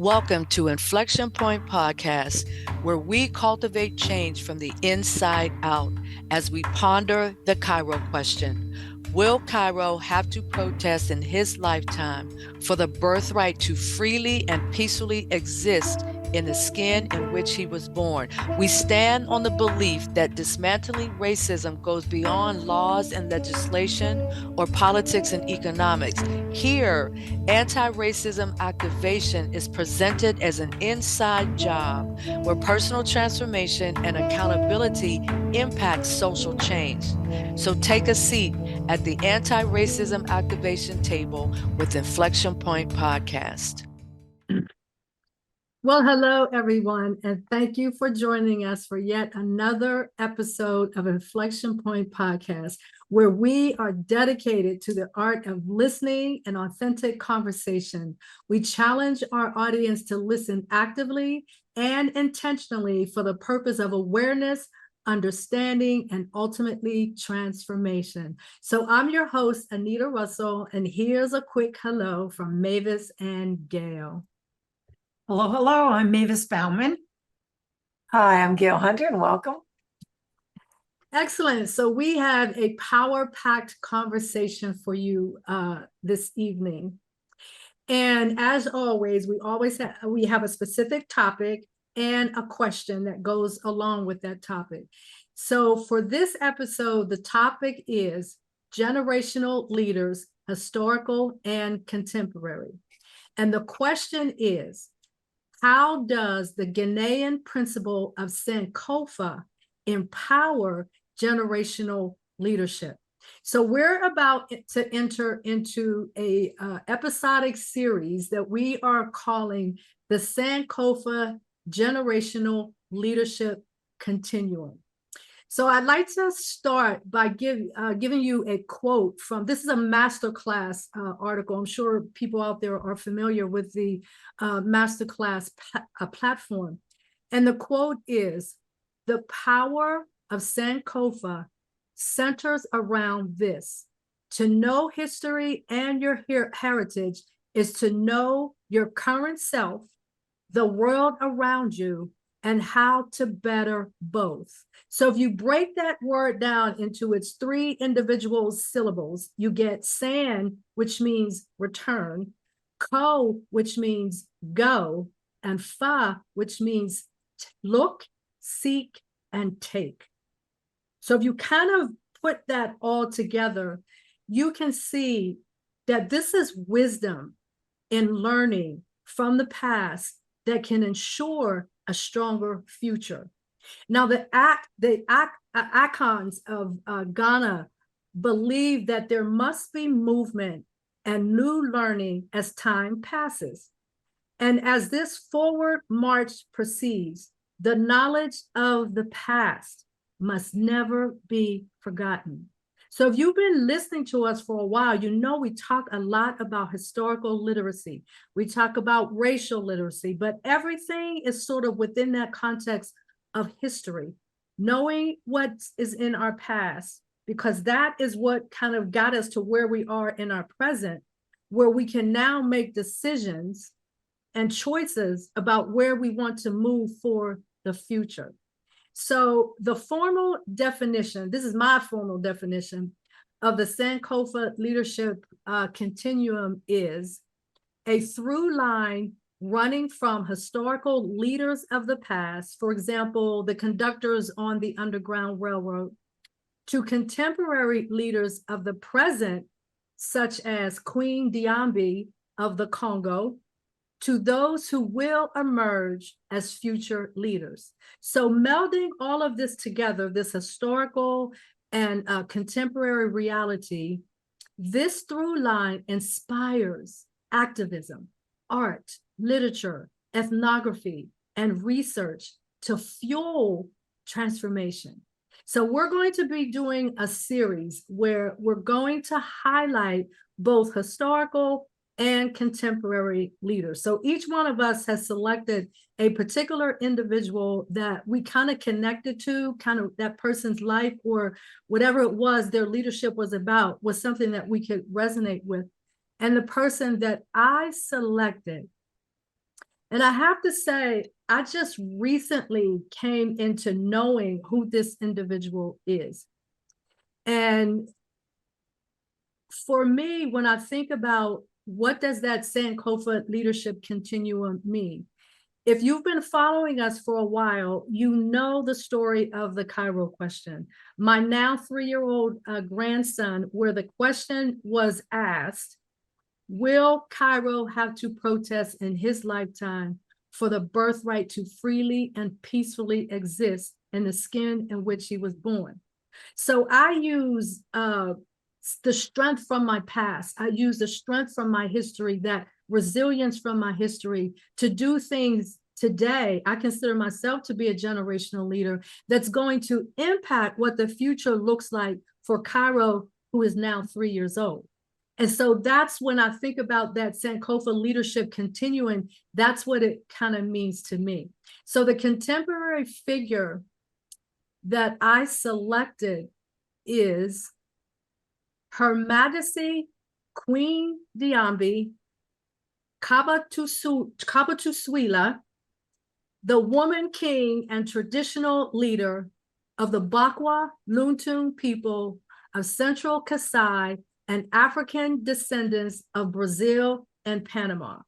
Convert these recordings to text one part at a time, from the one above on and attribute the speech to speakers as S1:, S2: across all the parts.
S1: Welcome to Inflection Point Podcast, where we cultivate change from the inside out as we ponder the Cairo question. Will Cairo have to protest in his lifetime for the birthright to freely and peacefully exist in the skin in which he was born? We stand on the belief that dismantling racism goes beyond laws and legislation or politics and economics. Here, anti-racism activation is presented as an inside job where personal transformation and accountability impact social change. So take a seat at the anti-racism activation table with Inflection Point Podcast.
S2: Well, hello, everyone, and thank you for joining us for yet another episode of Inflection Point Podcast, where we are dedicated to the art of listening and authentic conversation. We challenge our audience to listen actively and intentionally for the purpose of awareness, understanding, and ultimately transformation. So I'm your host, Anita Russell, and here's a quick hello from Mavis and Gail.
S3: Hello, hello. I'm Mavis Bauman.
S4: Hi, I'm Gail Hunter, and welcome.
S2: Excellent. So we have a power-packed conversation for you this evening. And as always, we have a specific topic and a question that goes along with that topic. So for this episode, the topic is generational leaders, historical and contemporary. And the question is, how does the Ghanaian principle of Sankofa empower generational leadership? So we're about to enter into a episodic series that we are calling the Sankofa Generational Leadership Continuum. So I'd like to start by giving you a quote from, this is a masterclass article. I'm sure people out there are familiar with the masterclass platform. And the quote is, "The power of Sankofa centers around this. To know history and your heritage is to know your current self, the world around you, and how to better both." So if you break that word down into its three individual syllables, you get san, which means return, ko, which means go, and fa, which means look, seek, and take. So if you kind of put that all together, you can see that this is wisdom in learning from the past that can ensure a stronger future. Now, the icons of Ghana believe that there must be movement and new learning as time passes. And as this forward march proceeds, the knowledge of the past must never be forgotten. So if you've been listening to us for a while, you know we talk a lot about historical literacy. We talk about racial literacy, but everything is sort of within that context of history, knowing what is in our past, because that is what kind of got us to where we are in our present, where we can now make decisions and choices about where we want to move for the future. So the formal definition, this is my formal definition of the Sankofa Leadership Continuum, is a through line running from historical leaders of the past, for example, the conductors on the Underground Railroad, to contemporary leaders of the present, such as Queen Diambi of the Congo, to those who will emerge as future leaders. So melding all of this together, this historical and contemporary reality, this through line inspires activism, art, literature, ethnography, and research to fuel transformation. So we're going to be doing a series where we're going to highlight both historical and contemporary leaders. So each one of us has selected a particular individual that we kind of connected to, kind of that person's life or whatever it was their leadership was about, was something that we could resonate with. And the person that I selected And I have to say, I just recently came into knowing who this individual is. And for me, when I think about what does that Sankofa Leadership Continuum mean? If you've been following us for a while, you know the story of the Cairo question. My now 3-year-old grandson, where the question was asked, will Cairo have to protest in his lifetime for the birthright to freely and peacefully exist in the skin in which he was born? So I use the strength from my past. I use the strength from my history, that resilience from my history to do things today. I consider myself to be a generational leader that's going to impact what the future looks like for Cairo, who is now 3 years old. And so that's when I think about that Sankofa Leadership Continuum, that's what it kind of means to me. So the contemporary figure that I selected is Her Majesty Queen Diambi Kabatusuila, the woman king and traditional leader of the Bakwa Luntun people of Central Kasai and African descendants of Brazil and Panama.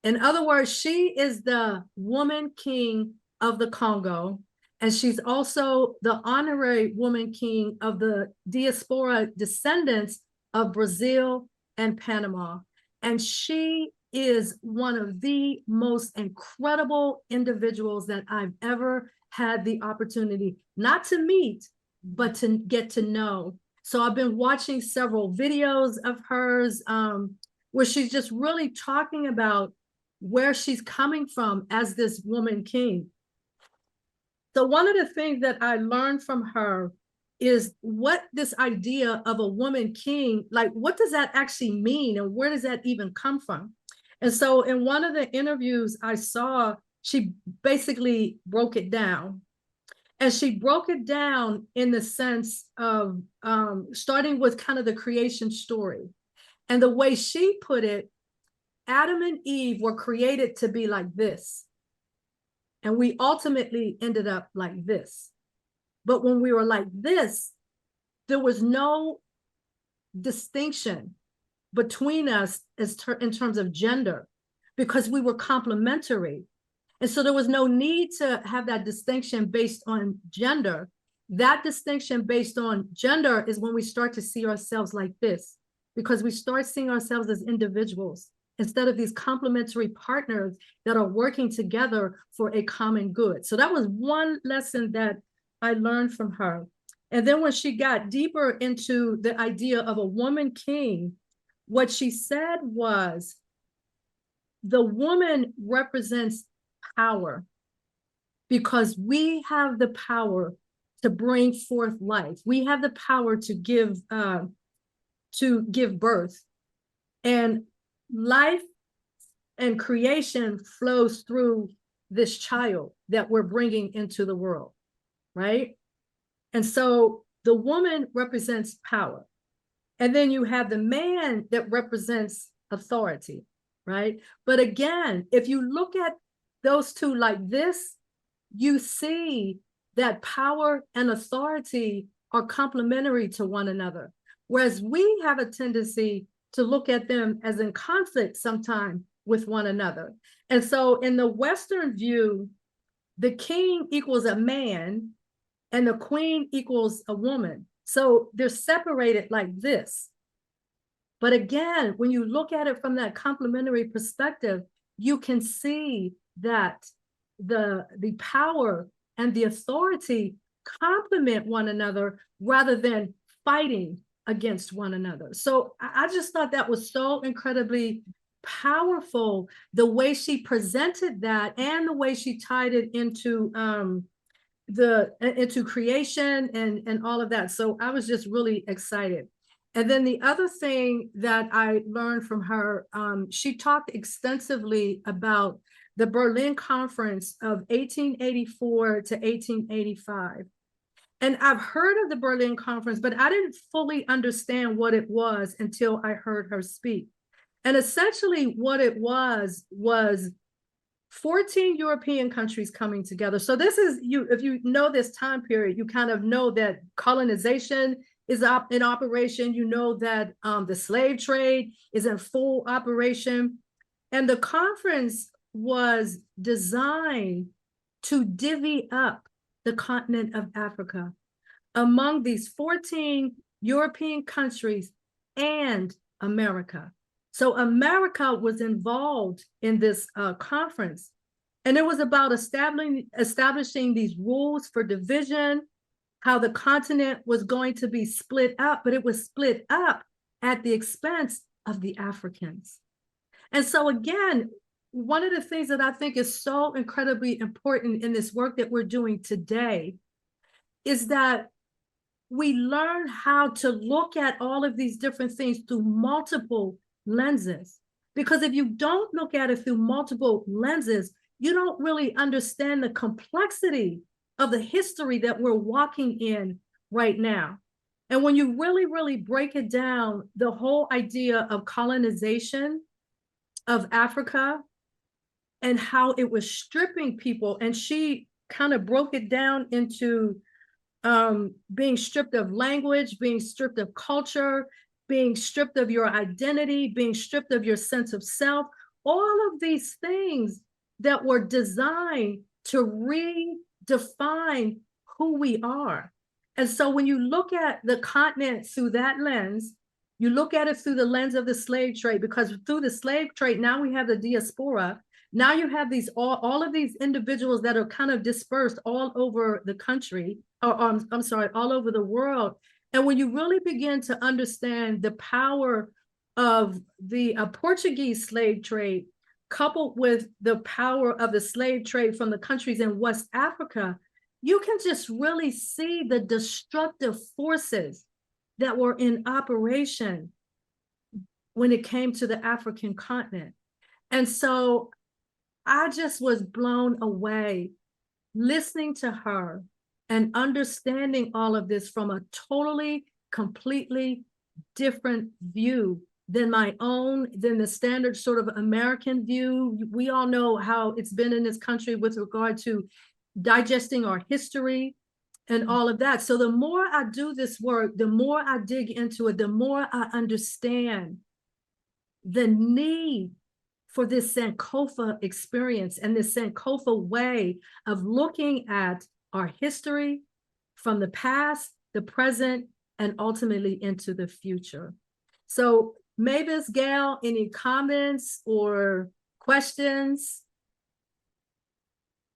S2: In other words, she is the woman king of the Congo, and she's also the honorary woman king of the diaspora descendants of Brazil and Panama. And she is one of the most incredible individuals that I've ever had the opportunity not to meet, but to get to know. So I've been watching several videos of hers where she's just really talking about where she's coming from as this woman king. So one of the things that I learned from her is what this idea of a woman king, like what does that actually mean and where does that even come from? And so in one of the interviews I saw, she basically broke it down. And she broke it down in the sense of starting with kind of the creation story. And the way she put it, Adam and Eve were created to be like this. And we ultimately ended up like this. But when we were like this, there was no distinction between us in terms of gender, because we were complementary. And so there was no need to have that distinction based on gender. That distinction based on gender is when we start to see ourselves like this, because we start seeing ourselves as individuals instead of these complementary partners that are working together for a common good. So that was one lesson that I learned from her. And then when she got deeper into the idea of a woman king, what she said was, the woman represents power because we have the power to bring forth life. We have the power to give birth, and life and creation flows through this child that we're bringing into the world, right? And so the woman represents power. And then you have the man that represents authority, right? But again, if you look at those two like this, you see that power and authority are complementary to one another. Whereas we have a tendency to look at them as in conflict sometimes with one another. And so in the Western view, the king equals a man and the queen equals a woman. So they're separated like this. But again, when you look at it from that complementary perspective, you can see that the power and the authority complement one another rather than fighting against one another. So I just thought that was so incredibly powerful, the way she presented that and the way she tied it into creation and all of that. So I was just really excited. And then the other thing that I learned from her, she talked extensively about the Berlin Conference of 1884 to 1885. And I've heard of the Berlin Conference, but I didn't fully understand what it was until I heard her speak. And essentially what it was 14 European countries coming together. So this is, if you know this time period, you kind of know that colonization is in operation. You know that the slave trade is in full operation. And the conference was designed to divvy up the continent of Africa among these 14 European countries and America. So America was involved in this conference, and it was about establishing these rules for division, how the continent was going to be split up, but it was split up at the expense of the Africans. And so again, one of the things that I think is so incredibly important in this work that we're doing today is that we learn how to look at all of these different things through multiple lenses. Because if you don't look at it through multiple lenses, you don't really understand the complexity of the history that we're walking in right now. And when you really, really break it down, the whole idea of colonization of Africa and how it was stripping people, and she kind of broke it down into being stripped of language, being stripped of culture, being stripped of your identity, being stripped of your sense of self, all of these things that were designed to redefine who we are. And so when you look at the continent through that lens, you look at it through the lens of the slave trade, because through the slave trade, now we have the diaspora. Now you have these all of these individuals that are kind of dispersed all over the country, or I'm sorry, all over the world. And when you really begin to understand the power of the Portuguese slave trade, coupled with the power of the slave trade from the countries in West Africa, you can just really see the destructive forces that were in operation when it came to the African continent. And so I just was blown away listening to her and understanding all of this from a totally, completely different view than my own, than the standard sort of American view. We all know how it's been in this country with regard to digesting our history and all of that. So the more I do this work, the more I dig into it, the more I understand the need for this Sankofa experience and this Sankofa way of looking at our history from the past, the present, and ultimately into the future. So Mavis, Gail, any comments or questions?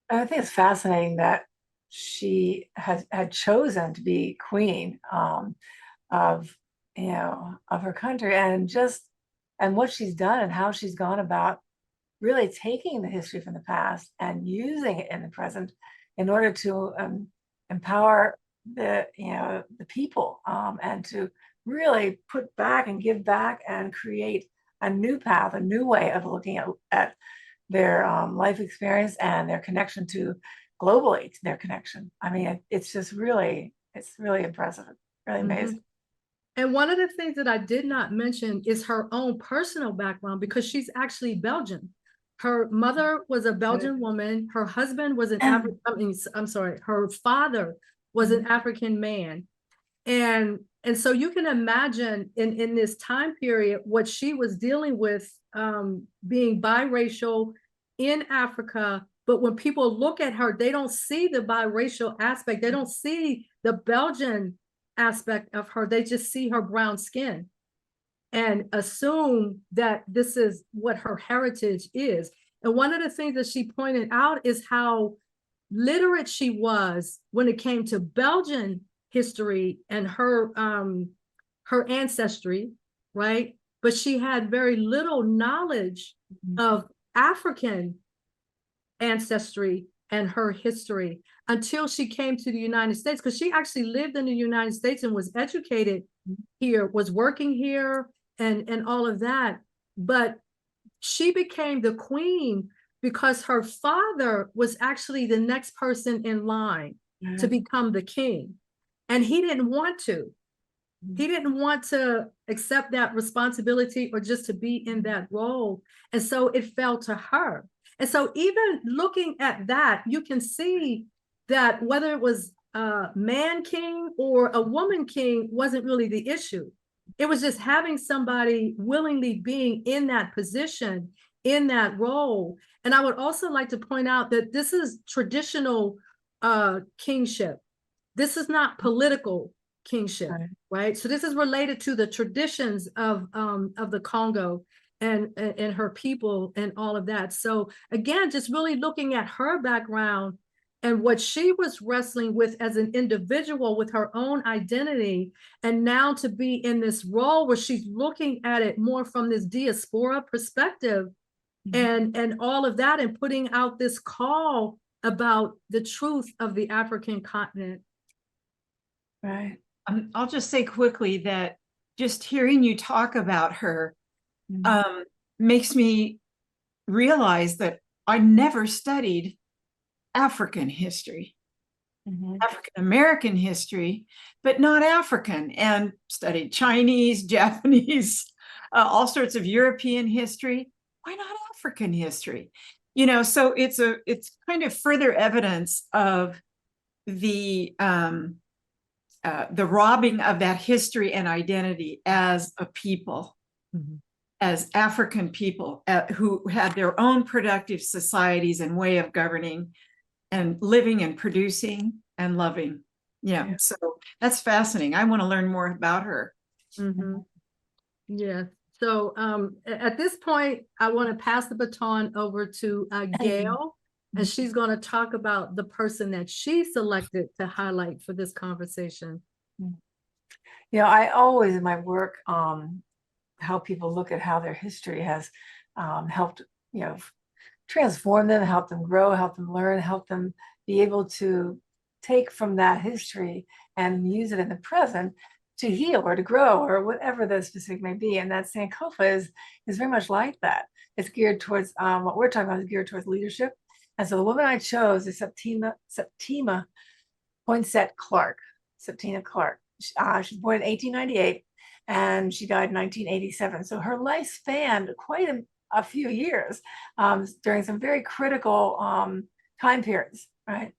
S4: I think it's fascinating that she had chosen to be queen of her country, and what she's done and how she's gone about really taking the history from the past and using it in the present in order to empower the people and to really put back and give back and create a new path, a new way of looking at their life experience and their connection to globally, to their connection. I mean, it's really impressive, really amazing.
S2: And one of the things that I did not mention is her own personal background, because she's actually Belgian. Her mother was a Belgian woman. Her husband was her father was an African man. And so you can imagine in this time period, what she was dealing with, being biracial in Africa. But when people look at her, they don't see the biracial aspect. They don't see the Belgian aspect of her. They just see her brown skin and assume that this is what her heritage is. And one of the things that she pointed out is how literate she was when it came to Belgian history and her ancestry, right? But she had very little knowledge of African ancestry and her history until she came to the United States, because she actually lived in the United States and was educated here, was working here and all of that. But she became the queen because her father was actually the next person in line to become the king. And he didn't want to. He didn't want to accept that responsibility or just to be in that role. And so it fell to her. And so even looking at that, you can see that whether it was a man king or a woman king wasn't really the issue. It was just having somebody willingly being in that position, in that role. And I would also like to point out that this is traditional kingship. This is not political kingship, right? So this is related to the traditions of the Congo and her people and all of that. So again, just really looking at her background and what she was wrestling with as an individual with her own identity, and now to be in this role where she's looking at it more from this diaspora perspective, and all of that, and putting out this call about the truth of the African continent.
S4: Right.
S3: I'll just say quickly that just hearing you talk about her makes me realize that I never studied African history, African American history, but not African, and studied Chinese, Japanese, all sorts of European history. Why not African history? You know, so it's kind of further evidence of the robbing of that history and identity as a people, as African people who had their own productive societies and way of governing and living and producing and loving. Yeah. So that's fascinating. I want to learn more about her.
S2: Yeah. So at this point, I want to pass the baton over to Gail, and she's going to talk about the person that she selected to highlight for this conversation.
S4: You know, I always in my work help people look at how their history has helped, you know, transform them, help them grow, help them learn, help them be able to take from that history and use it in the present to heal or to grow or whatever the specific may be. And that Sankofa is very much like that. It's geared towards what we're talking about is geared towards leadership. And so the woman I chose is Septima Poinsett Clark. Septima Clark. She was born in 1898 and she died in 1987. So her life spanned quite a few years during some very critical time periods, right?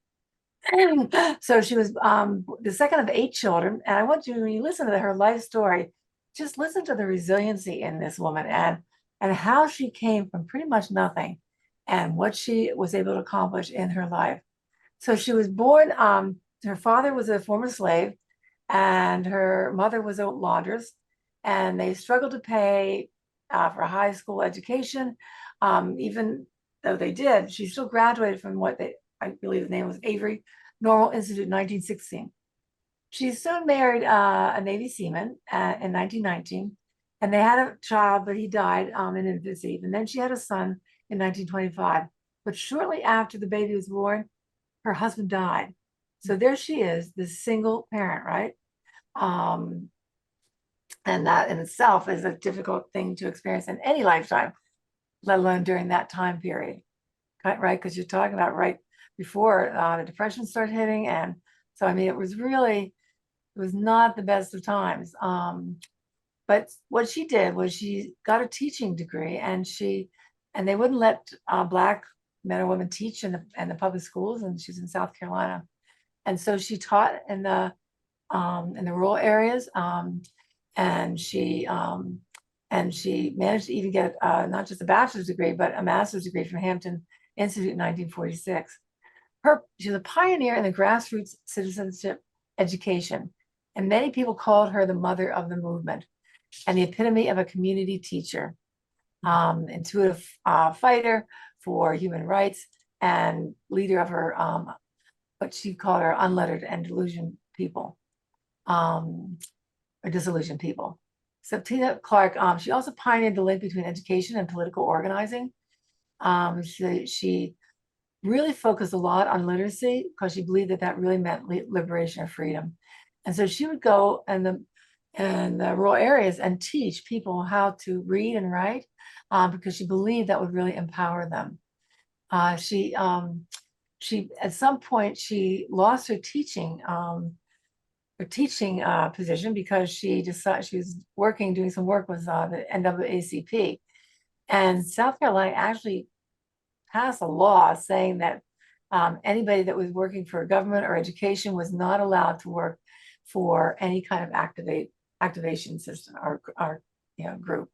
S4: So she was the second of 8 children. And I want you, when you listen to her life story, just listen to the resiliency in this woman and how she came from pretty much nothing and what she was able to accomplish in her life. So she was born, her father was a former slave and her mother was a laundress, and they struggled to pay for a high school education. Even though they did, she still graduated from what I believe the name was Avery Normal Institute in 1916. She soon married a Navy seaman in 1919, and they had a child, but he died in infancy. And then she had a son in 1925. But shortly after the baby was born, her husband died. So there she is, this single parent, right? And that in itself is a difficult thing to experience in any lifetime, let alone during that time period, right? Because you're talking about right before the Depression started hitting. And so, I mean, it was not the best of times. But what she did was she got a teaching degree, and they wouldn't let Black men or women teach in the public schools, and she's in South Carolina. And so she taught in the rural areas, and she managed to even get not just a bachelor's degree, but a master's degree from Hampton Institute in 1946. She's a pioneer in the grassroots citizenship education, and many people called her the mother of the movement and the epitome of a community teacher, intuitive fighter for human rights, and leader of her what she called her unlettered and disillusioned people. Septima Clark, she also pioneered the link between education and political organizing. She really focused a lot on literacy because she believed that really meant liberation or freedom. And so she would go in the rural areas and teach people how to read and write because she believed that would really empower them. She at some point she lost her teaching position because she decided she was doing some work with the NAACP, and South Carolina actually passed a law saying that anybody that was working for government or education was not allowed to work for any kind of activation system or group.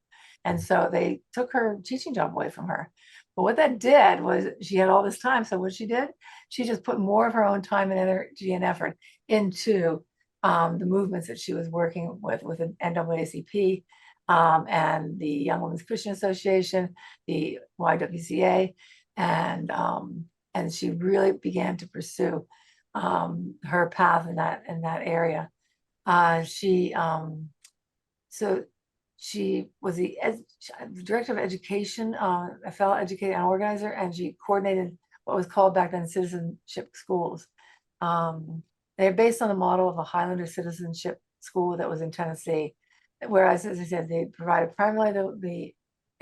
S4: And so they took her teaching job away from her. But what that did was she had all this time. So what she did, she just put more of her own time and energy and effort into the movements that she was working with the NAACP and the Young Women's Christian Association, the YWCA, and she really began to pursue her path in that area. She was the director of education, a fellow educator and organizer, and she coordinated what was called back then citizenship schools. They're based on the model of a Highlander citizenship school that was in Tennessee, whereas, as I said, they provided primarily the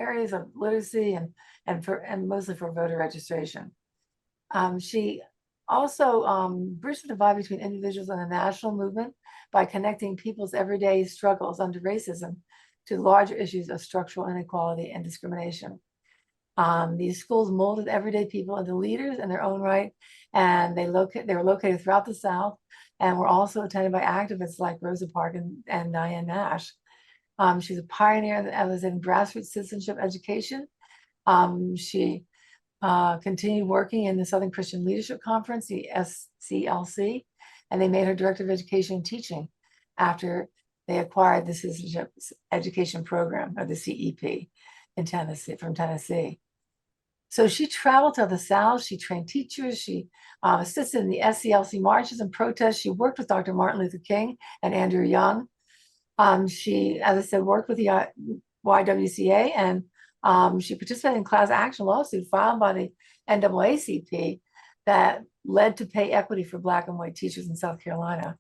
S4: areas of literacy and mostly for voter registration. She also bridged the divide between individuals and the national movement by connecting people's everyday struggles under racism to larger issues of structural inequality and discrimination. These schools molded everyday people into leaders in their own right, and they were located throughout the South and were also attended by activists like Rosa Parks and Diane Nash. She's a pioneer that was in grassroots citizenship education. She continued working in the Southern Christian Leadership Conference, the SCLC, and they made her director of education and teaching after they acquired the Citizenship Education Program, or the CEP, in Tennessee, from Tennessee. So she traveled to the South, she trained teachers, she assisted in the SCLC marches and protests, she worked with Dr. Martin Luther King and Andrew Young. She, as I said, worked with the YWCA, and she participated in class action lawsuit filed by the NAACP that led to pay equity for Black and white teachers in South Carolina.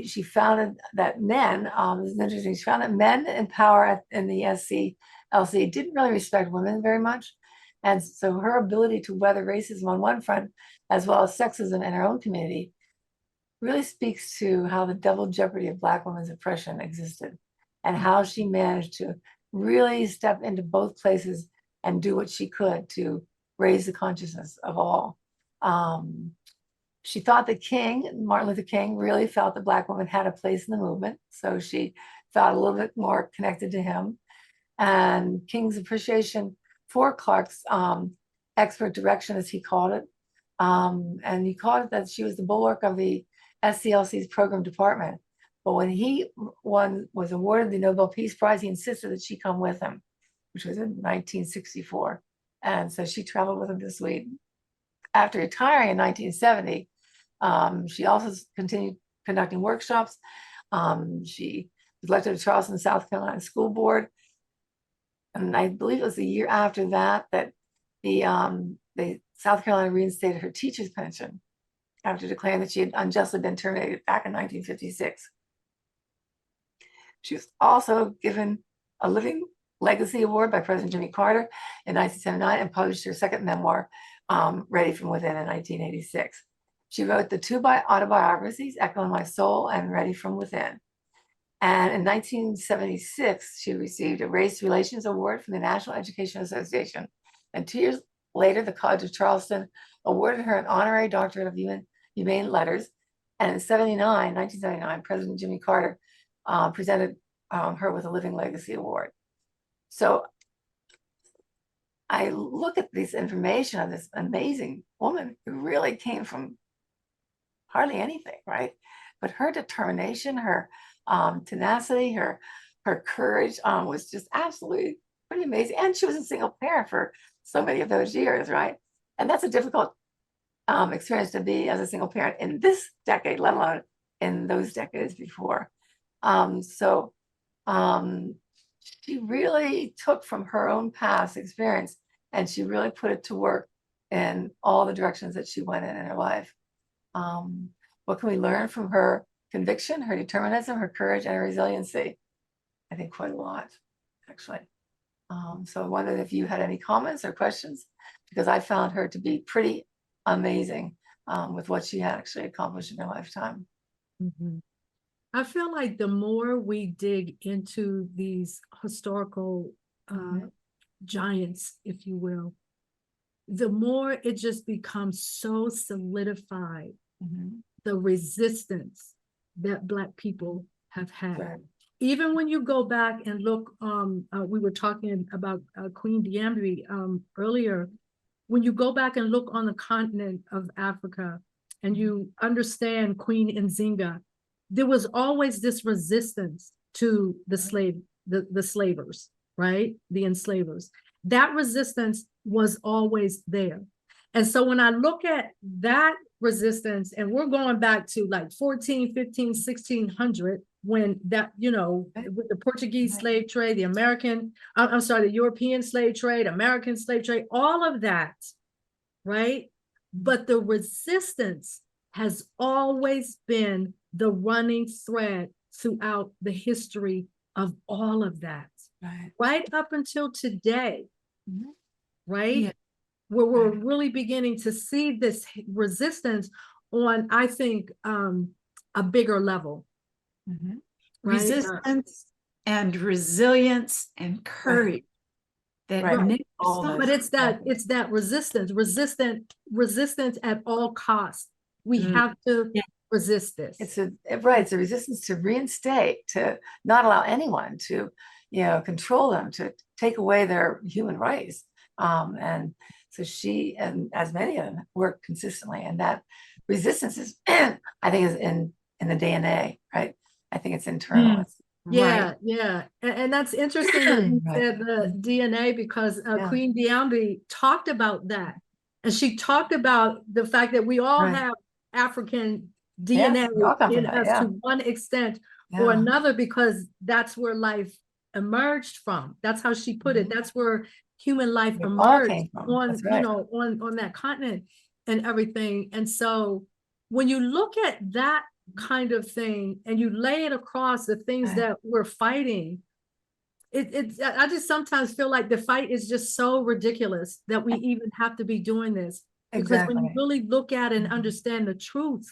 S4: She founded that men, this is interesting, she found that men in power in the SCLC didn't really respect women very much. And so her ability to weather racism on one front, as well as sexism in her own community, really speaks to how the double jeopardy of Black women's oppression existed and how she managed to really step into both places and do what she could to raise the consciousness of all. She thought that Martin Luther King, really felt that Black women had a place in the movement. So she felt a little bit more connected to him. And King's appreciation for Clark's expert direction, as he called it. And he called it that she was the bulwark of the SCLC's program department. But when he was awarded the Nobel Peace Prize, he insisted that she come with him, which was in 1964. And so she traveled with him to Sweden. After retiring in 1970, she also continued conducting workshops. She was elected to Charleston, South Carolina School Board. And I believe it was the year after that the South Carolina reinstated her teacher's pension after declaring that she had unjustly been terminated back in 1956. She was also given a Living Legacy Award by President Jimmy Carter in 1979 and published her second memoir, Ready from Within, in 1986. She wrote the two autobiographies, Echo in My Soul and Ready from Within. And in 1976, she received a Race Relations Award from the National Education Association. And 2 years later, the College of Charleston awarded her an honorary doctorate of humane letters. And in 1979, President Jimmy Carter presented her with a Living Legacy Award. So I look at this information of this amazing woman who really came from hardly anything, right? But her determination, her tenacity, her courage was just absolutely pretty amazing. And she was a single parent for so many of those years, right? And that's a difficult experience to be as a single parent in this decade, let alone in those decades before. She really took from her own past experience and she really put it to work in all the directions that she went in her life. What can we learn from her conviction, her determinism, her courage, and her resiliency? I think quite a lot, actually. So I wondered if you had any comments or questions, because I found her to be pretty amazing with what she had actually accomplished in her lifetime.
S2: Mm-hmm. I feel like the more we dig into these historical giants, if you will, the more it just becomes so solidified, the resistance that Black people have had.
S4: Right.
S2: Even when you go back and look, we were talking about Queen Diambi earlier. When you go back and look on the continent of Africa and you understand Queen Nzinga, there was always this resistance to the slavers, right? The enslavers. That resistance was always there. And so when I look at that resistance, and we're going back to like 14, 15, 1600, when that, you know, with the Portuguese slave trade, the the European slave trade, American slave trade, all of that, right? But the resistance has always been the running thread throughout the history of all of that, right up until today, right?
S3: Yeah.
S2: Where we're really beginning to see this resistance on, I think, a bigger level. Right?
S3: Resistance and resilience and courage. That all
S2: but it's that resistance at all costs. We have to resist this.
S4: It's a resistance to reinstate, to not allow anyone to, control them, to take away their human rights. And so she, and as many of them, work consistently, and that resistance is, I think, is in the DNA, right? I think it's internal.
S2: Yeah. And that's interesting that you said the DNA, because Queen Diambi talked about that. And she talked about the fact that we all have African DNA in us to one extent or another, because that's where life emerged from. That's how she put it. That's where human life emerged on, on that continent and everything. And so when you look at that kind of thing and you lay it across the things that we're fighting, I just sometimes feel like the fight is just so ridiculous that we even have to be doing this. Because when you really look at and understand the truth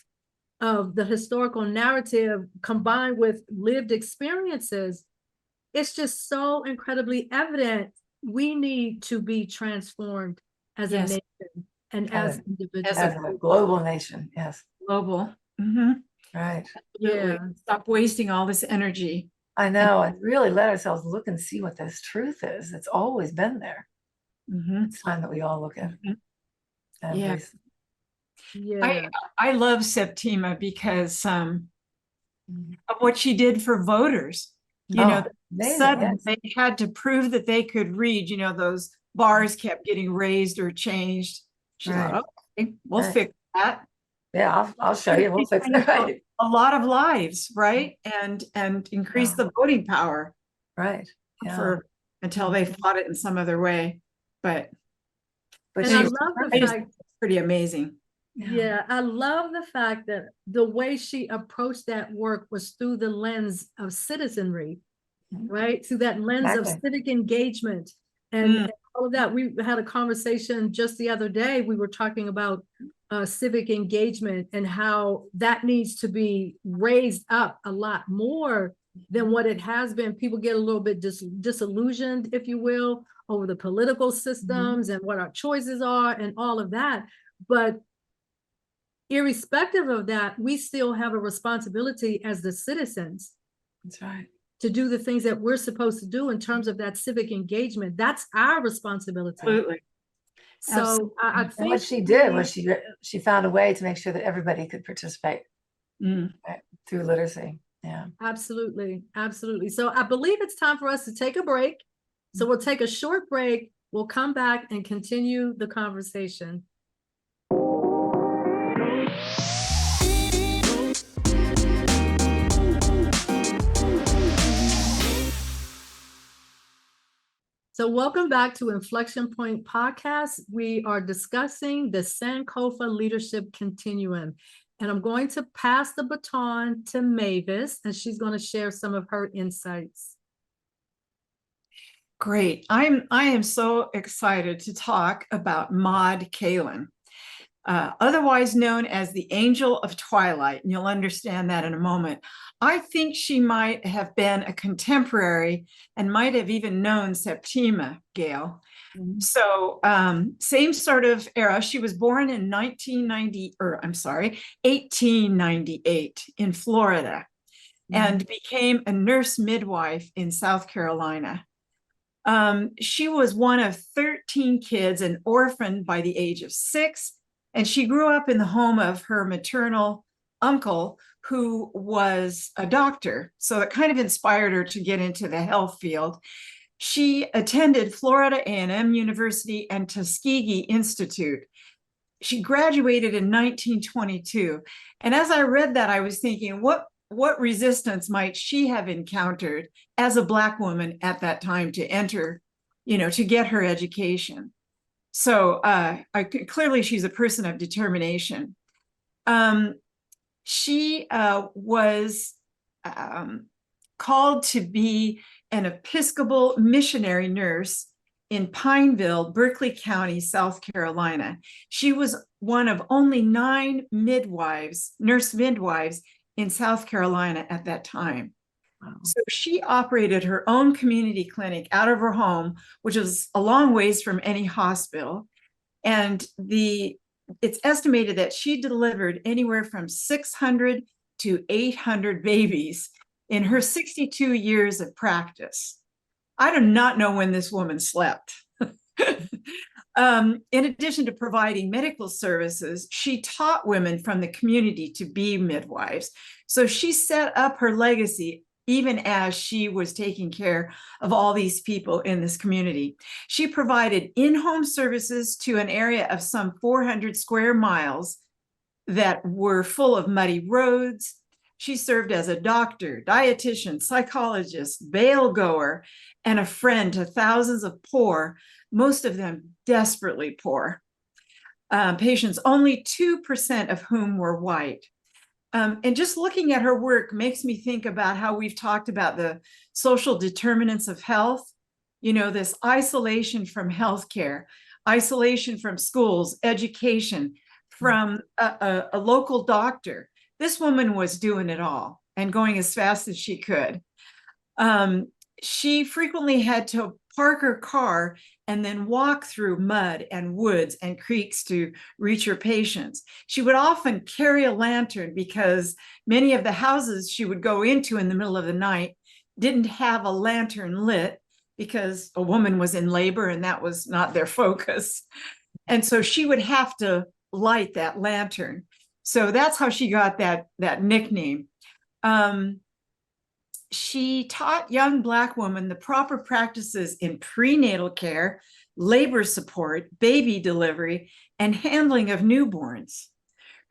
S2: of the historical narrative combined with lived experiences, it's just so incredibly evident we need to be transformed as a nation and as individuals.
S4: As a global nation,
S3: global.
S4: Right.
S3: Yeah. Stop wasting all this energy.
S4: I know, and really let ourselves look and see what this truth is. It's always been there. It's time that we all look at it.
S3: I love Septima because of what she did for voters. Suddenly they had to prove that they could read. Those bars kept getting raised or changed. She thought, okay, we'll fix that.
S4: Yeah, I'll show you. We'll fix it.
S3: A lot of lives, right? And increase the voting power.
S4: Right.
S3: Until they fought it in some other way. But
S2: I love the fact,
S3: it's pretty amazing.
S2: I love the fact that the way she approached that work was through the lens of citizenry, right? Through that lens of civic engagement and all of that. We had a conversation just the other day. We were talking about civic engagement and how that needs to be raised up a lot more than what it has been. People get a little bit disillusioned, if you will, over the political systems and what our choices are and all of that. But irrespective of that, we still have a responsibility as the citizens.
S4: That's right.
S2: To do the things that we're supposed to do in terms of that civic engagement. That's our responsibility.
S3: Absolutely.
S2: So I think
S4: what she did was she found a way to make sure that everybody could participate through literacy. Yeah,
S2: absolutely. So I believe it's time for us to take a break. So we'll take a short break. We'll come back and continue the conversation. So welcome back to Inflection Point Podcast. We are discussing the Sankofa Leadership Continuum. And I'm going to pass the baton to Mavis, and she's going to share some of her insights.
S3: Great. I am so excited to talk about Maud Kalin. otherwise known as the Angel of Twilight, and you'll understand that in a moment. I think she might have been a contemporary and might have even known Septima, Gail.
S4: Mhm.
S3: So same sort of era. She was born in 1898 in Florida, and became a nurse midwife in South Carolina. She was one of 13 kids and orphaned by the age of 6. And she grew up in the home of her maternal uncle, who was a doctor. So it kind of inspired her to get into the health field. She attended Florida A&M University and Tuskegee Institute. She graduated in 1922. And as I read that, I was thinking, what resistance might she have encountered as a Black woman at that time to enter, to get her education? So clearly she's a person of determination. She was called to be an Episcopal missionary nurse in Pineville, Berkeley County, South Carolina. She was one of only 9 nurse midwives in South Carolina at that time. Wow. So she operated her own community clinic out of her home, which was a long ways from any hospital. And it's estimated that she delivered anywhere from 600 to 800 babies in her 62 years of practice. I do not know when this woman slept. In addition to providing medical services, she taught women from the community to be midwives. So she set up her legacy even as she was taking care of all these people in this community. She provided in-home services to an area of some 400 square miles that were full of muddy roads. She served as a doctor, dietitian, psychologist, bail goer, and a friend to thousands of poor, most of them desperately poor, patients, only 2% of whom were white. And just looking at her work makes me think about how we've talked about the social determinants of health, this isolation from healthcare, isolation from schools, education, from a local doctor. This woman was doing it all and going as fast as she could. She frequently had to park her car and then walk through mud and woods and creeks to reach her patients. She would often carry a lantern because many of the houses she would go into in the middle of the night didn't have a lantern lit because a woman was in labor and that was not their focus. And so she would have to light that lantern. So that's how she got that nickname. She taught young Black women the proper practices in prenatal care, labor support, baby delivery, and handling of newborns.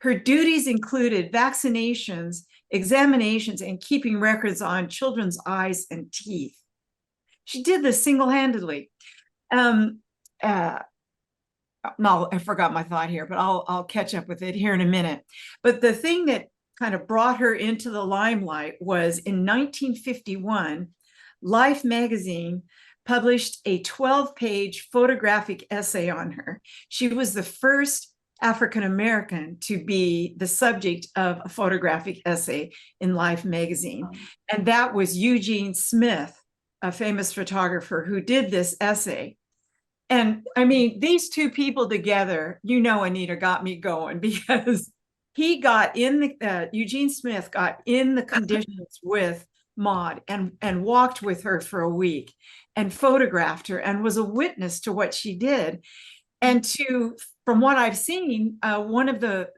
S3: Her duties included vaccinations, examinations, and keeping records on children's eyes and teeth. She did this single-handedly. I forgot my thought here, but I'll catch up with it here in a minute. But the thing that kind of brought her into the limelight was in 1951, Life magazine published a 12-page photographic essay on her. She was the first African-American to be the subject of a photographic essay in Life magazine. And that was Eugene Smith, a famous photographer who did this essay. And I mean, these two people together, Anita, got me going because he got in Eugene Smith got in the conditions with Maud and walked with her for a week and photographed her and was a witness to what she did. And from what I've seen, one of the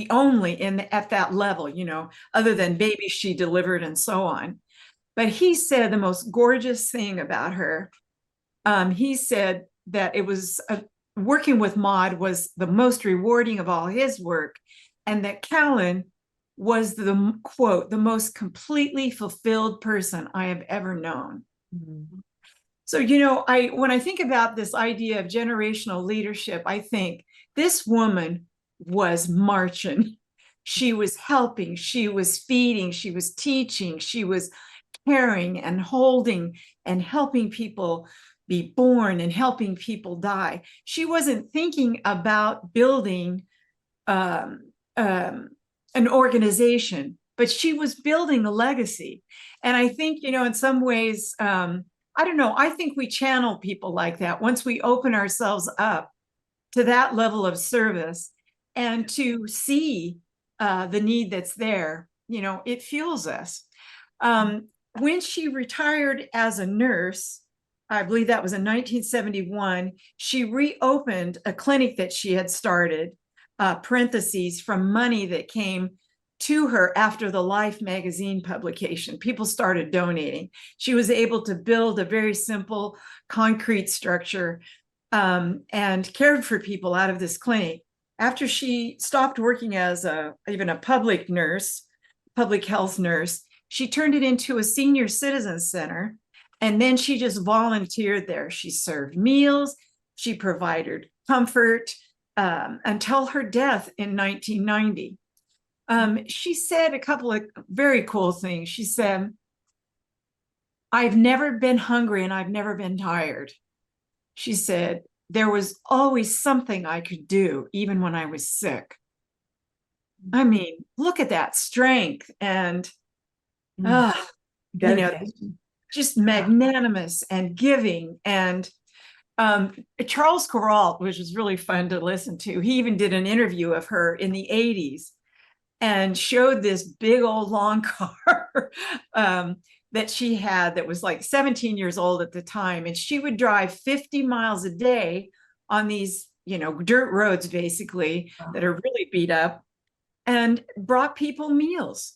S3: only at that level, other than babies she delivered and so on. But he said the most gorgeous thing about her. He said that it was working with Maud was the most rewarding of all his work, and that Callan was the quote, the most completely fulfilled person I have ever known. Mm-hmm. So, when I think about this idea of generational leadership, I think this woman was marching. She was helping, she was feeding, she was teaching, she was caring and holding and helping people be born and helping people die. She wasn't thinking about building an organization, but she was building a legacy. And I think, in some ways, I don't know, I think we channel people like that once we open ourselves up to that level of service and to see the need that's there. It fuels us. When she retired as a nurse, I believe that was in 1971, she reopened a clinic that she had started, parentheses, from money that came to her after the Life magazine publication. People started donating. She was able to build a very simple concrete structure and cared for people out of this clinic. After she stopped working as even a public health nurse, she turned it into a senior citizen center. And then she just volunteered there. She served meals, she provided comfort until her death in 1990. She said a couple of very cool things. She said, "I've never been hungry and I've never been tired." She said, "There was always something I could do, even when I was sick." I mean, look at that strength and, just magnanimous and giving. And Charles Kuralt, which was really fun to listen to, he even did an interview of her in the 80s and showed this big old long car that she had that was like 17 years old at the time. And she would drive 50 miles a day on these, dirt roads, basically, that are really beat up, and brought people meals.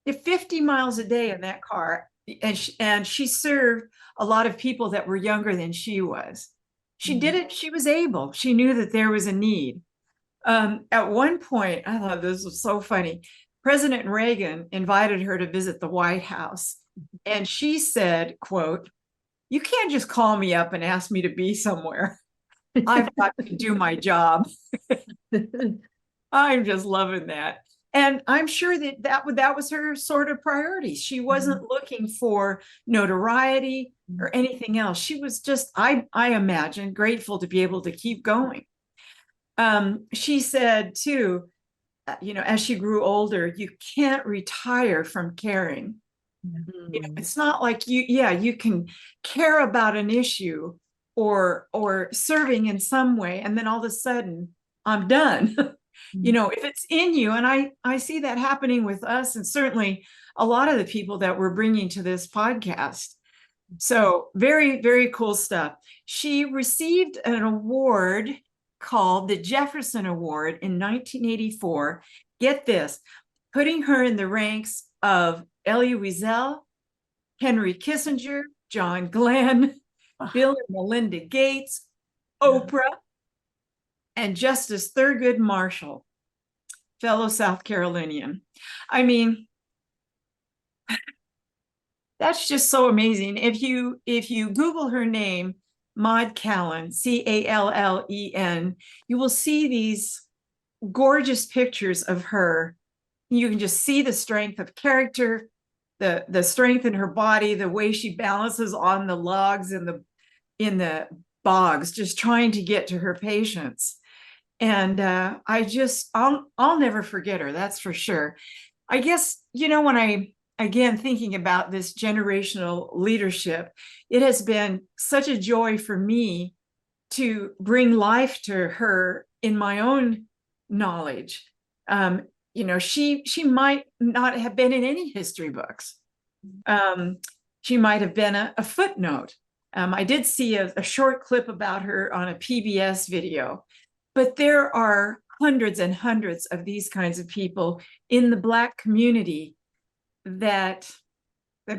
S3: 50 miles a day in that car. And she served a lot of people that were younger than she was. She did it. She was able. She knew that there was a need. At one point, I thought this was so funny. President Reagan invited her to visit the White House. And she said, quote, "You can't just call me up and ask me to be somewhere. I've got to do my job." I'm just loving that. And I'm sure that was her sort of priority. She wasn't looking for notoriety or anything else. She was just, I imagine, grateful to be able to keep going. She said too, as she grew older, you can't retire from caring. It's not like you can care about an issue or serving in some way, and then all of a sudden, I'm done. If it's in you, and I see that happening with us, and certainly a lot of the people that we're bringing to this podcast. So very, very cool stuff. She received an award called the Jefferson Award in 1984. Get this, putting her in the ranks of Elie Wiesel, Henry Kissinger, John Glenn, Bill and Melinda Gates, Oprah, and Justice Thurgood Marshall, fellow South Carolinian. I mean, that's just so amazing. If you Google her name, Maud Callen, Callen, you will see these gorgeous pictures of her. You can just see the strength of character, the strength in her body, the way she balances on the logs in the bogs, just trying to get to her patients. And I'll never forget her, that's for sure. I guess, when again, thinking about this generational leadership, it has been such a joy for me to bring life to her in my own knowledge. She might not have been in any history books. She might have been a footnote. I did see a short clip about her on a PBS video, but there are hundreds and hundreds of these kinds of people in the Black community that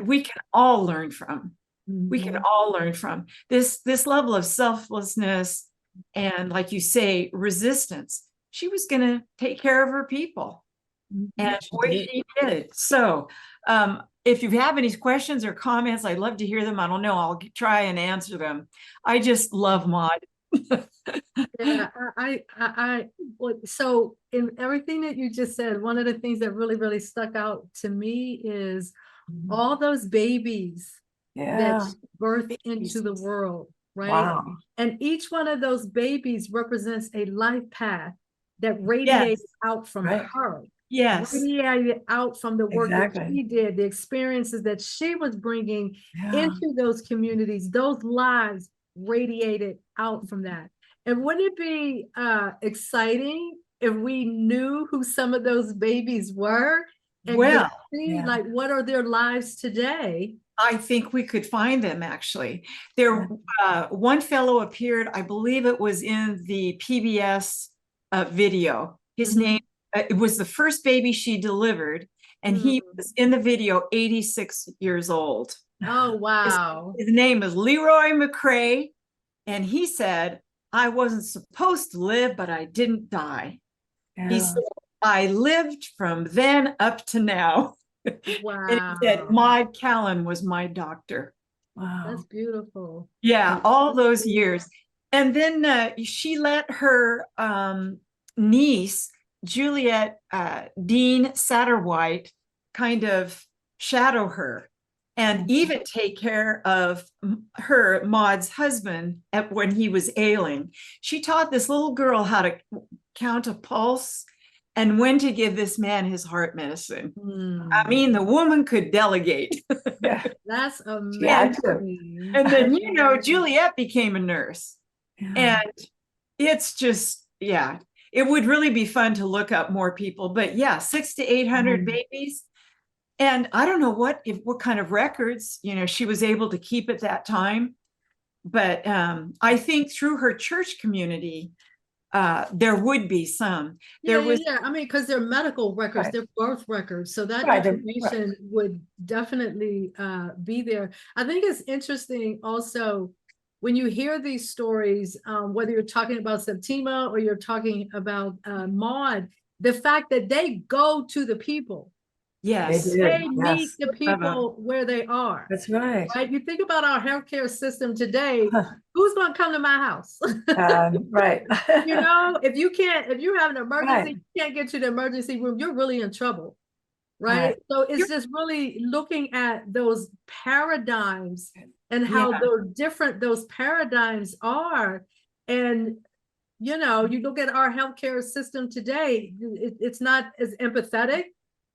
S3: we can all learn from. We can all learn from this level of selflessness and, like you say, resistance. She was going to take care of her people, and boy, she did. So if you have any questions or comments, I'd love to hear them. I don't know, I'll try and answer them. I just love Maud.
S2: Yeah, so in everything that you just said, one of the things that really, really stuck out to me is all those babies that's
S4: Yeah.
S2: birthed into the world, right?
S4: Wow.
S2: And each one of those babies represents a life path that
S3: Yes.
S2: radiates out from
S4: Right.
S2: her,
S3: Yes.
S2: radiated out from the work that
S4: Exactly.
S2: she did, the experiences that she was bringing
S4: Yeah.
S2: into those communities, those lives radiated out from that. And wouldn't it be exciting if we knew who some of those babies were and could
S3: Well,
S2: see
S4: yeah.
S2: like what are their lives today?
S3: I think we could find them actually. There, one fellow appeared, I believe it was in the PBS video. His
S2: Mhm.
S3: name, it was the first baby she delivered, and he was in the video 86 years old.
S2: Oh, wow.
S3: His name is Leroy McCrae, and he said, I wasn't supposed to live, but I didn't die. He
S4: Yeah.
S3: said, I lived from then up to now. And he said,
S2: Wow.
S3: Maud Callan was my doctor.
S4: Wow.
S2: That's beautiful.
S3: Yeah, all those years. And then she let her niece, Juliet Dean Satterwhite, kind of shadow her and even take care of her, Maud's husband, when he was ailing. She taught this little girl how to count a pulse and when to give this man his heart medicine. I mean, the woman could delegate.
S4: Yeah.
S2: That's
S4: Yeah,
S2: amazing.
S3: And then, you know, Juliet became a nurse.
S4: Yeah.
S3: And it's just, yeah, it would really be fun to look up more people. But yeah, 600 to 800 babies. And I don't know what kind of records, you know, she was able to keep at that time. But I think through her church community, there would be some. There was,
S2: Yeah. I mean, because they're medical records,
S4: Right.
S2: they're birth records. So that
S4: Right,
S2: information would definitely be there. I think it's interesting also when you hear these stories, whether you're talking about Septima or you're talking about Maud, the fact that they go to the people.
S3: yes.
S4: They did.
S2: They meet
S4: Yes.
S2: the people where they are.
S4: That's right.
S2: Right? You think about our healthcare system today, who's going to come to my house?
S4: Right.
S2: You know, if you have an emergency,
S4: Right.
S2: you can't get to the emergency room, you're really in trouble. Right.
S4: Right.
S2: So it's just really looking at those paradigms and how those different those paradigms are. And you know, you look at our healthcare system today, it's not as empathetic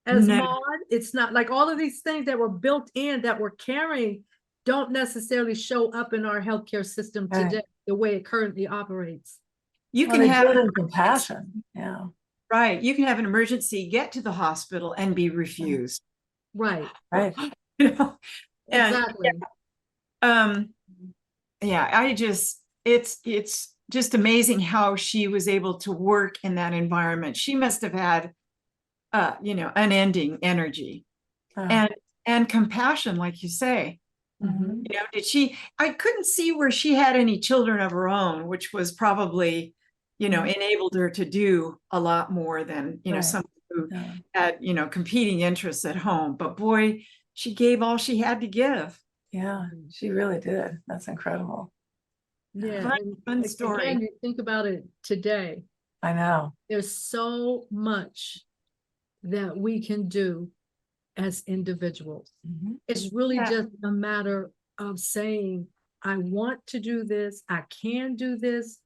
S2: as Maud. It's not like all of these things that were built in that we're carrying don't necessarily show up in our healthcare system today, the way it currently operates.
S3: You can have
S4: compassion. Yeah.
S3: right. You can have an emergency, get to the hospital, and be refused.
S2: Right.
S4: Right.
S3: You know? And,
S2: Exactly.
S3: yeah, I just it's just amazing how she was able to work in that environment. She must have had you know, unending energy and compassion, like you say. You know, I couldn't see where she had any children of her own, which was probably, you know, enabled her to do a lot more than, you know, someone who had, you know, competing interests at home. But boy, she gave all she had to give.
S4: Yeah, she really did. That's incredible.
S2: Yeah.
S3: Fun story.
S2: Again, you think about it today.
S4: I know.
S2: There's so much that we can do as individuals. It's really just a matter of saying, I want to do this, I can do this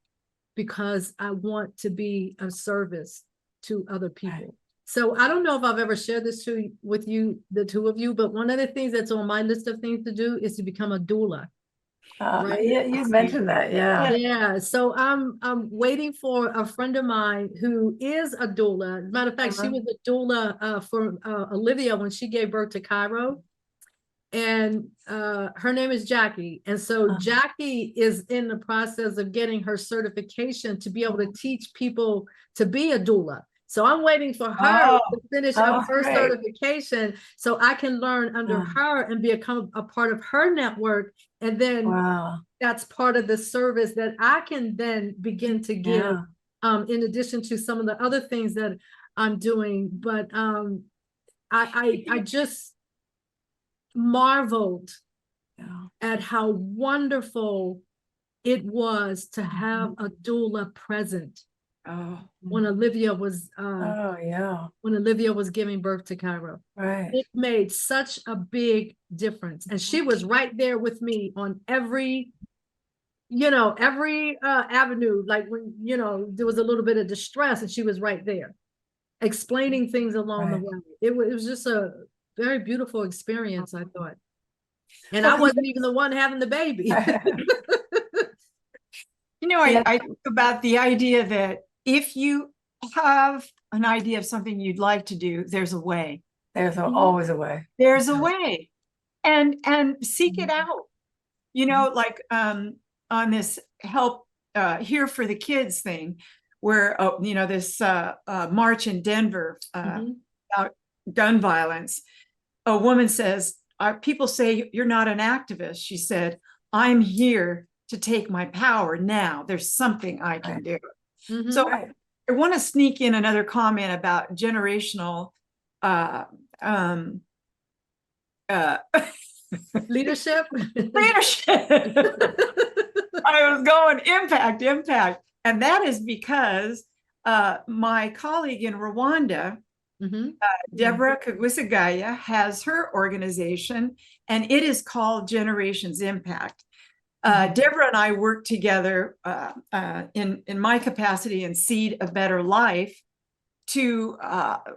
S2: because I want to be of service to other people. Right. So I don't know if I've ever shared this with you, the two of you, but one of the things that's on my list of things to do is to become a doula.
S4: Right? Yeah, you mentioned that.
S2: Yeah. So I'm waiting for a friend of mine who is a doula. As a matter of fact, she was a doula for Olivia when she gave birth to Cairo. And her name is Jackie. And so Jackie is in the process of getting her certification to be able to teach people to be a doula. So I'm waiting for her to finish up her certification so I can learn under her and become a part of her network. And then that's part of the service that I can then begin to give in addition to some of the other things that I'm doing. But I just marveled at how wonderful it was to have a doula present
S3: Oh,
S2: when Olivia was
S4: Oh, yeah.
S2: when Olivia was giving birth to Cairo.
S4: Right.
S2: It made such a big difference. And she was right there with me on every avenue. Like when, there was a little bit of distress and she was right there explaining things along the
S4: Right.
S2: way. It was just a very beautiful experience, I thought. And
S3: Well,
S2: I wasn't even the one having the baby.
S4: Yeah.
S3: I think about the idea that if you have an idea of something you'd like to do, there's a way.
S4: There's
S2: Mhm.
S4: always a way.
S3: There's a way. And seek it out. Like on this help here for the kids thing, where this march in Denver
S2: Mhm.
S3: about gun violence. A woman says, people say you're not an activist. She said, I'm here to take my power now. There's something I can do.
S2: Mhm.
S3: So
S4: Right.
S3: I want to sneak in another comment about generational
S2: Leadership.
S3: leadership. I was going impact. And that is because my colleague in Rwanda,
S2: Mhm.
S3: Deborah Kagwisagaya, has her organization, and it is called Generations Impact. Deborah and I work together in my capacity in Seed a Better Life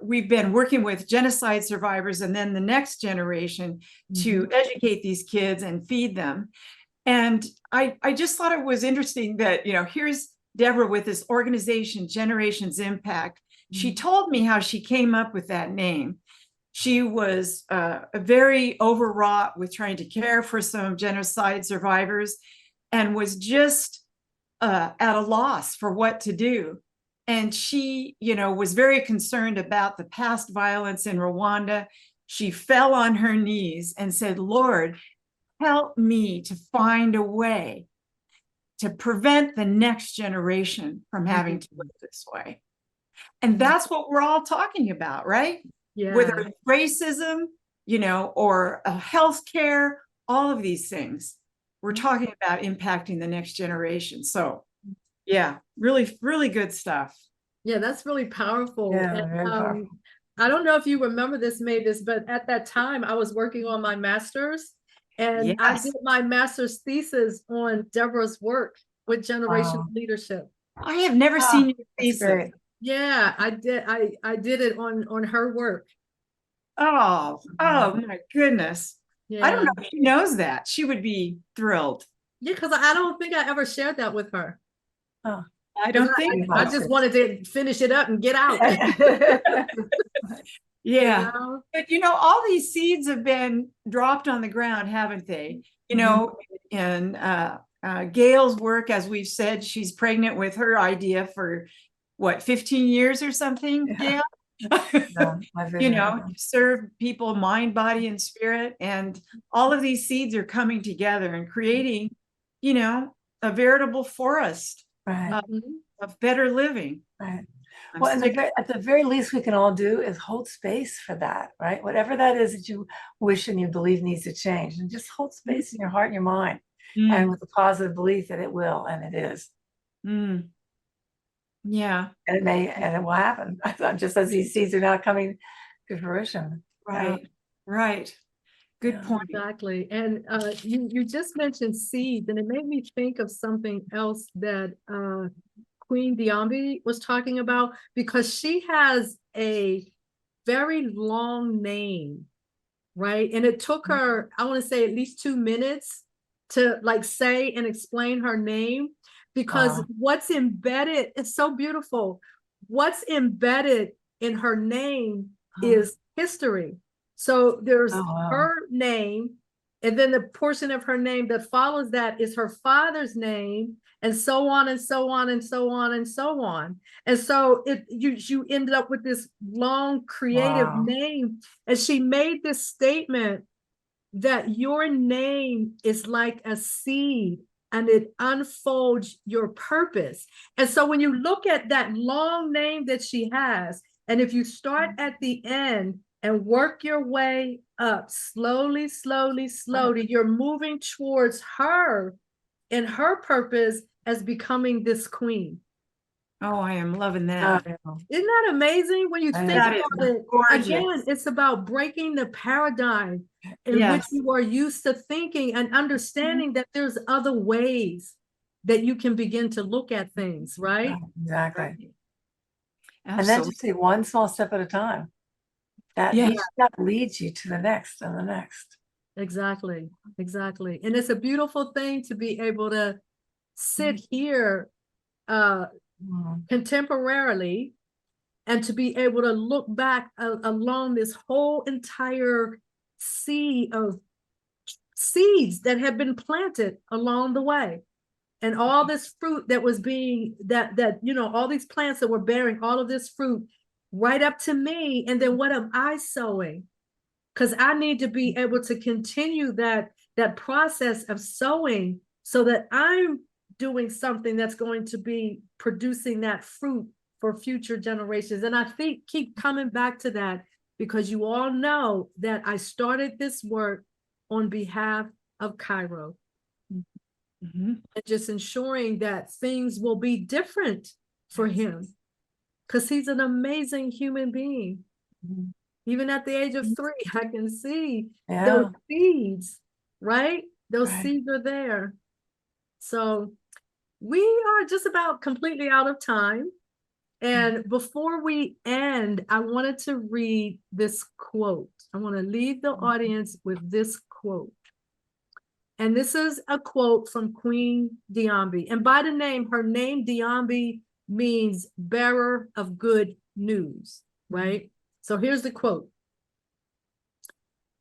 S3: we've been working with genocide survivors and then the next generation to educate these kids and feed them. And I just thought it was interesting that, here's Deborah with this organization, Generations Impact. She told me how she came up with that name. She was very overwrought with trying to care for some genocide survivors and was just at a loss for what to do. And she, was very concerned about the past violence in Rwanda. She fell on her knees and said, Lord, help me to find a way to prevent the next generation from having to live this way. And that's what we're all talking about, right?
S2: Yeah.
S3: Whether it's racism, or healthcare, all of these things, we're talking about impacting the next generation. So yeah, really, really good stuff.
S2: Yeah, that's really powerful.
S4: Yeah,
S2: And,
S4: very powerful.
S2: I don't know if you remember this, Mavis, but at that time I was working on my master's, and I
S3: Yes.
S2: did my master's thesis on Deborah's work with generational
S4: Wow.
S2: leadership.
S3: I have never
S4: Ah,
S3: seen your
S4: That's
S3: thesis.
S4: great.
S2: Yeah, I did. I did it on her work.
S3: Oh my goodness.
S2: Yeah.
S3: I don't know if she knows that. She would be thrilled.
S2: Yeah, because I don't think I ever shared that with her.
S4: Oh.
S3: I don't think
S2: I just wanted to finish it up and get out.
S3: yeah.
S2: You know?
S3: But all these seeds have been dropped on the ground, haven't they? In Gail's work, as we've said, she's pregnant with her idea for what, 15 years or something,
S4: Yeah.
S3: Gail?
S4: Yeah,
S3: Serve people mind, body, and spirit. And all of these seeds are coming together and creating, a veritable forest
S4: right.
S3: of better living.
S4: Right.
S3: I'm
S4: Well,
S3: sticking-
S4: at the very least we can all do is hold space for that, right? Whatever that is that you wish and you believe needs to change, and just hold space in your heart and your mind, and with a positive belief that it will, and it is.
S3: Yeah.
S4: And it may, and it will happen. Just as these seeds are now coming to fruition.
S3: Right. Right. Good
S4: Yeah.
S3: point.
S2: Exactly. And you just mentioned seeds, and it made me think of something else that Queen Diambi was talking about, because she has a very long name, right? And it took her, I want to say, at least 2 minutes to say and explain her name, because what's embedded, it's so beautiful. What's embedded in her name is history. So there's her name, and then the portion of her name that follows that is her father's name, and so on and so on and so on and so on. And so you ended up with this long creative name. And she made this statement that your name is like a seed and it unfolds your purpose. And so when you look at that long name that she has, and if you start at the end and work your way up slowly, you're moving towards her and her purpose as becoming this queen.
S3: Oh, I am loving
S4: Oh,
S3: that.
S4: yeah.
S2: Isn't that amazing when you
S4: That
S2: think
S3: That is
S2: about it?
S3: gorgeous.
S2: Again, it's about breaking the paradigm in which
S3: Yes.
S2: you are used to thinking and understanding that there's other ways that you can begin to look at things, right?
S4: Exactly. And then
S3: Absolutely.
S4: just take one small step at a time. That
S3: Yeah.
S4: each step leads you to the next and the next.
S2: Exactly, exactly. And it's a beautiful thing to be able to sit here contemporarily and to be able to look back along this whole entire sea of seeds that have been planted along the way, and all this fruit that was being all these plants that were bearing all of this fruit right up to me. And then what am I sowing? Because I need to be able to continue that process of sowing so that I'm doing something that's going to be producing that fruit for future generations. And I think keep coming back to that, because you all know that I started this work on behalf of Cairo.
S3: Mm-hmm.
S2: And just ensuring that things will be different for him, because he's an amazing human being.
S4: Mhm.
S2: Even at the age of 3, I can see
S4: Yeah.
S2: those seeds, right? Those
S4: Right.
S2: seeds are there. So we are just about completely out of time. And before we end, I wanted to read this quote. I want to leave the audience with this quote. And this is a quote from Queen Diambi. And by the name, her name Diambi means bearer of good news, right? So here's the quote.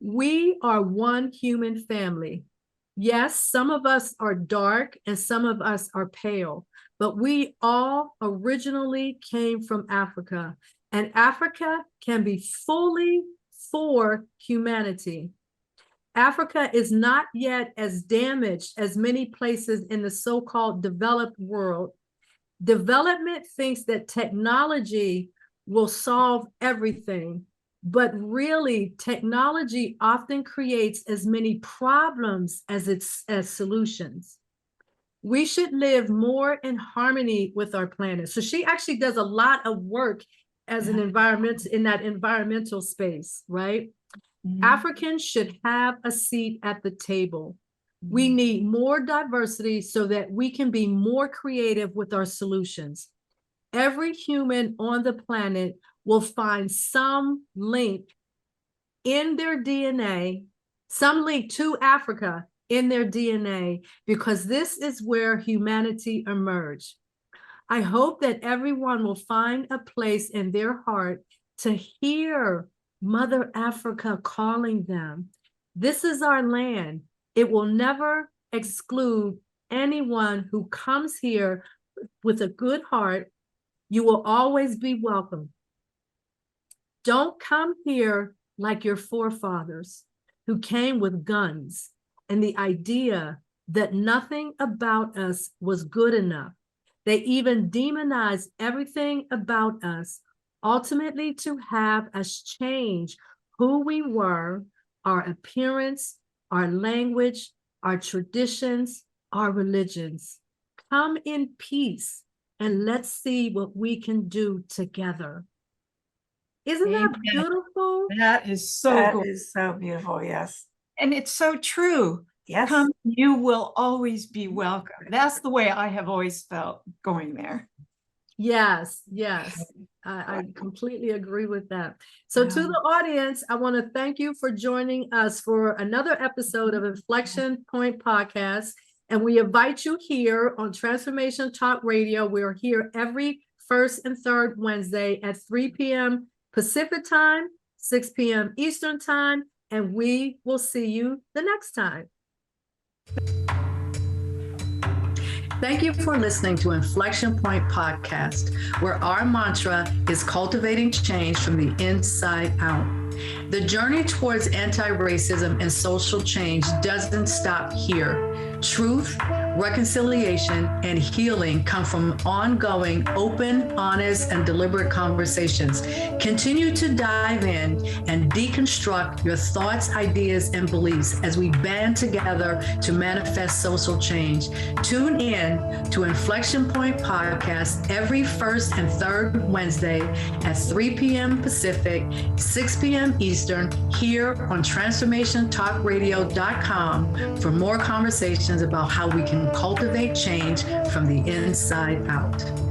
S2: We are one human family. Yes, some of us are dark and some of us are pale, but we all originally came from Africa, and Africa can be fully for humanity. Africa is not yet as damaged as many places in the so-called developed world. Development thinks that technology will solve everything, but really technology often creates as many problems as solutions. We should live more in harmony with our planet. So she actually does a lot of work as an environment in that environmental space, right?
S3: Mm-hmm.
S2: Africans should have a seat at the table. We need more diversity so that we can be more creative with our solutions. Every human on the planet will find some link in their DNA, some link to Africa in their DNA, because this is where humanity emerged. I hope that everyone will find a place in their heart to hear Mother Africa calling them. This is our land. It will never exclude anyone who comes here with a good heart. You will always be welcome. Don't come here like your forefathers who came with guns and the idea that nothing about us was good enough. They even demonized everything about us, ultimately to have us change who we were, our appearance, our language, our traditions, our religions. Come in peace and let's see what we can do together. Isn't that beautiful?
S3: That is so
S4: That
S3: cool.
S4: is so beautiful. Yes.
S3: And it's so true.
S4: Yes.
S3: Come, you will always be welcome. That's the way I have always felt going there.
S2: Yes, yes. I completely agree with that. So to the audience, I want to thank you for joining us for another episode of Inflection Point Podcast. And we invite you here on Transformation Talk Radio. We're here every first and third Wednesday at 3 p.m. Pacific time, 6 p.m. Eastern time, and we will see you the next time. Thank you for listening to Inflection Point Podcast, where our mantra is cultivating change from the inside out. The journey towards anti-racism and social change doesn't stop here. Truth,
S5: reconciliation, and healing come from ongoing, open, honest, and deliberate conversations. Continue to dive in and deconstruct your thoughts, ideas, and beliefs as we band together to manifest social change. Tune in to Inflection Point Podcast every first and third Wednesday at 3 p.m. Pacific, 6 p.m. Eastern, here on TransformationTalkRadio.com for more conversations about how we can cultivate change from the inside out.